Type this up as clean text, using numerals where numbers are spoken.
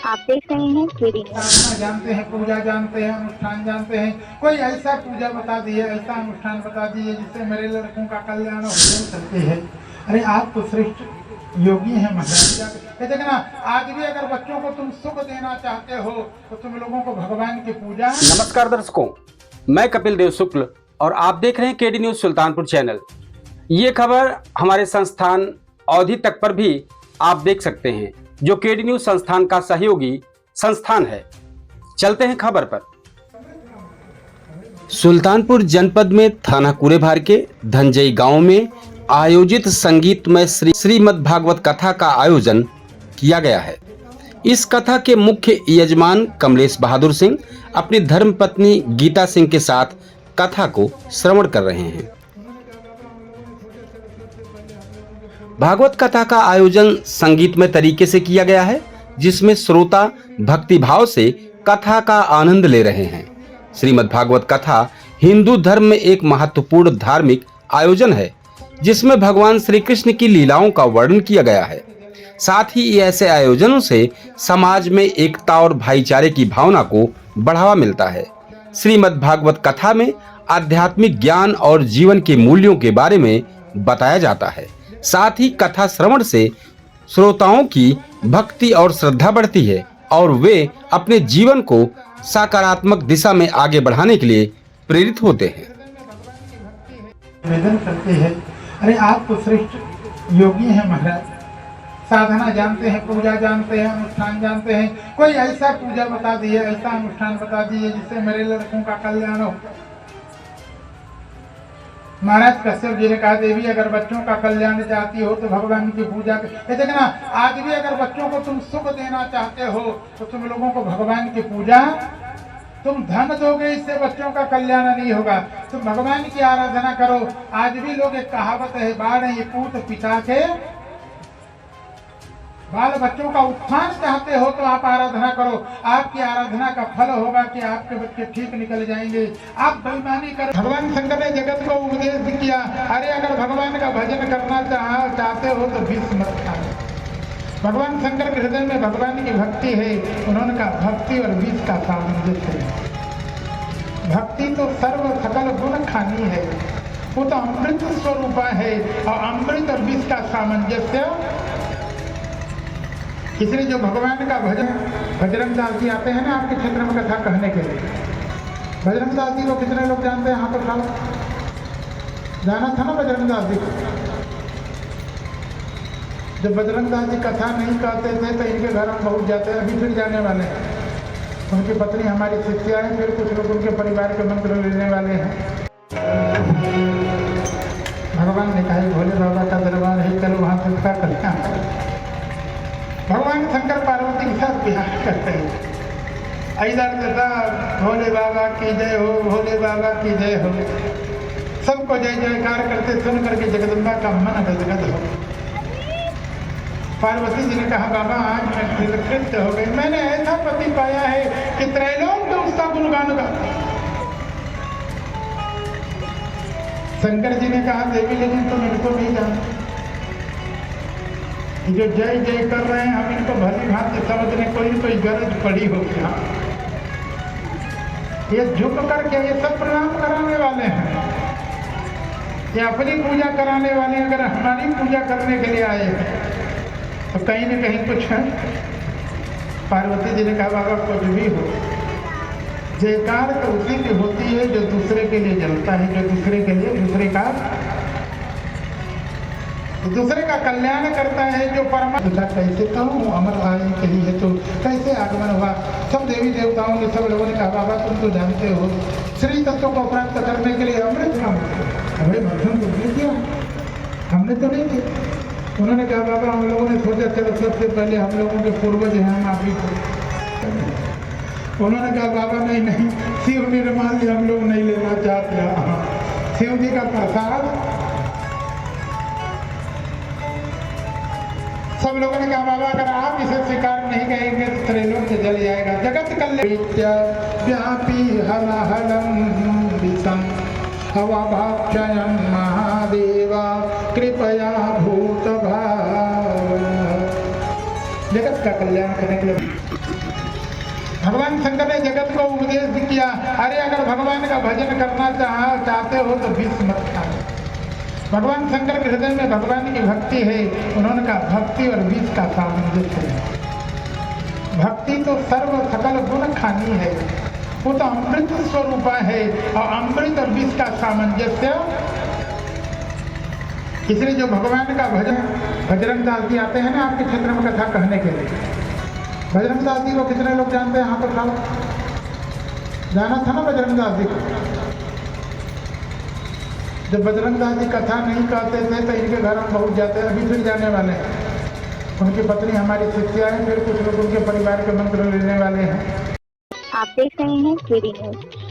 आप देख रहे हैं केडी न्यूज। साधना जानते हैं, पूजा जानते हैं, अनुष्ठान जानते हैं। कोई ऐसा पूजा बता दिए, ऐसा अनुष्ठान बता दिए जिससे मेरे लड़कों का कल्याण हो सकती है। अरे आप तो श्रेष्ठ योगी हैं महाराज। देखना, आज भी अगर बच्चों को तुम सुख देना चाहते हो तो तुम लोगों को भगवान की पूजा। नमस्कार दर्शकों, मैं कपिल देव शुक्ल और आप देख रहे हैं केडी न्यूज सुल्तानपुर चैनल। ये खबर हमारे संस्थान अवधि तक पर भी आप देख सकते हैं, जो केडी न्यूज संस्थान का सहयोगी संस्थान है। चलते हैं खबर पर। सुल्तानपुर जनपद में थाना कुरेभार के धनजई गांव में आयोजित संगीतमय श्रीमद् भागवत कथा का आयोजन किया गया है। इस कथा के मुख्य यजमान कमलेश बहादुर सिंह अपनी धर्मपत्नी गीता सिंह के साथ कथा को श्रवण कर रहे हैं। भागवत कथा का आयोजन संगीतमय तरीके से किया गया है, जिसमें श्रोता भक्ति भाव से कथा का आनंद ले रहे हैं। श्रीमद् भागवत कथा हिंदू धर्म में एक महत्वपूर्ण धार्मिक आयोजन है, जिसमें भगवान श्री कृष्ण की लीलाओं का वर्णन किया गया है। साथ ही ऐसे आयोजनों से समाज में एकता और भाईचारे की भावना को बढ़ावा मिलता है। श्रीमद् भागवत कथा में आध्यात्मिक ज्ञान और जीवन के मूल्यों के बारे में बताया जाता है। साथ ही कथा श्रवण से श्रोताओं की भक्ति और श्रद्धा बढ़ती है और वे अपने जीवन को सकारात्मक दिशा में आगे बढ़ाने के लिए प्रेरित होते हैं। निवेदन करते हैं, अरे आप तो श्रेष्ठ योगी हैं महाराज। साधना जानते हैं, पूजा जानते हैं, अनुष्ठान जानते हैं। कोई ऐसा पूजा बता दिए, ऐसा अनुष्ठान बता दिए जिससे मेरे लड़कों का कल्याण हो। महाराज कश्यप जी ने कहा, देवी अगर बच्चों का कल्याण चाहती हो तो भगवान की पूजा कर। देखना, आज भी अगर बच्चों को तुम सुख देना चाहते हो तो तुम लोगों को भगवान की पूजा। तुम धन दोगे, इससे बच्चों का कल्याण नहीं होगा। तुम भगवान की आराधना करो। आज भी लोग, एक कहावत है, बाढ़ ये पूत पिता के बाल बच्चों का उत्थान चाहते हो तो आप आराधना करो। आपकी आराधना का फल होगा कि आपके बच्चे ठीक निकल जाएंगे। आप बेईमानी कर। भगवान शंकर ने जगत को उपदेश किया, अरे अगर भगवान का भजन करना चाहते हो तो विष मत खाओ। भगवान शंकर के हृदय में भगवान की भक्ति है। उन्होंने कहा, भक्ति और विष का सामंजस्य है। भक्ति तो सर्व सकल गुण खानी है, वो तो अमृत स्वरूपा है। और अमृत और विष का सामंजस्य, इसलिए जो भगवान का भजन, बजरंग दास जी आते हैं ना आपके क्षेत्र में कथा कहने के लिए। बजरंग दास जी को कितने लोग जानते हैं? हाथ उठाओ। जाना था ना बजरंग दास जी को? जब बजरंग दास जी कथा नहीं कहते थे तो इनके घर हम बहुत जाते हैं। अभी फिर जाने वाले हैं। उनकी पत्नी हमारी शिष्या है, फिर कुछ लोग उनके परिवार के मंत्र लेने वाले हैं। भगवान ने कहा, भोले बाबा का दरबार है, चलो वहाँ से क्या कल्याण। भगवान शंकर पार्वती के साथ विहार करते हैं। इधर देता भोले बाबा की जय हो, भोले बाबा की जय हो। सबको जय जयकार करते सुन करके जगदम्बा का मन गदगद हो। पार्वती जी ने कहा, बाबा आज मैं कृत हो गई। मैंने ऐसा पति पाया है कि त्रैलोक में उसका गुणगान गाता। शंकर जी ने कहा, देवी लेकिन तुम इनको नहीं जानते। जो जय जय कर रहे हैं हम इनको भली भांति समझने कोई गरज पड़ी होगी। ये झुक करके ये सब प्रणाम कराने वाले हैं, ये अपनी पूजा कराने वाले। अगर हमारी पूजा करने के लिए आए हैं तो कहीं न कहीं कुछ है। पार्वती जी ने कहा, बाबा कुछ भी हो, जयकार तो उसी की होती है जो दूसरे के लिए जलता है, जो दूसरे के लिए दूसरे का कल्याण करता है, जो परमात्मा। कैसे कहूँ, अमर आयु कही है तो कैसे आगमन हुआ। सब देवी देवताओं ने, सब लोगों ने कहा, बाबा तुम तो जानते हो श्री तत्व को प्राप्त करने के लिए अमृत का हमें मध्यम बुद्धि किया, हमने तो नहीं किया। उन्होंने कहा, बाबा हम लोगों ने सोचा चलो सबसे पहले हम लोगों के पूर्वज हैं, हम आप ही को। उन्होंने कहा, बाबा नहीं, शिव निर्माल्य हम लोग नहीं लेना चाहते। शिव जी का प्रसाद। सब लोगों ने कहा, बाबा अगर आप इसे स्वीकार नहीं करेंगे तो त्रैलोक से जल जाएगा। जगत कल्याण व्यापी हलहलम विषम हवाभाक्षयं महादेवा कृपया भूत भाव। जगत का कल्याण करने के लिए भगवान शंकर ने जगत को उपदेश किया, अरे अगर भगवान का भजन करना चाहते हो तो विष मत खाओ। भगवान शंकर के हृदय में भगवान की भक्ति है, उन्होंने कहा भक्ति और विष का सामंजस्य है। भक्ति तो सर्व सकल गुण खानी है, वो तो अमृत स्वरूपा है, और अमृत और विष का सामंजस्य। इसलिए जो भगवान का भजन, बजरंग दास जी आते हैं ना आपके क्षेत्र में कथा कहने के लिए। बजरंग दास जी को कितने लोग जानते हैं यहाँ पर? खाओ जाना था ना बजरंग दास जी को। जब बजरंग दास जी कथा नहीं कहते थे तो इनके घर हम बहुत जाते हैं, अभी फिर जाने वाले हैं। उनकी पत्नी हमारी शिष्या है, फिर कुछ लोग उनके परिवार के मंत्र लेने वाले हैं। आप देख रहे हैं केडी न्यूज।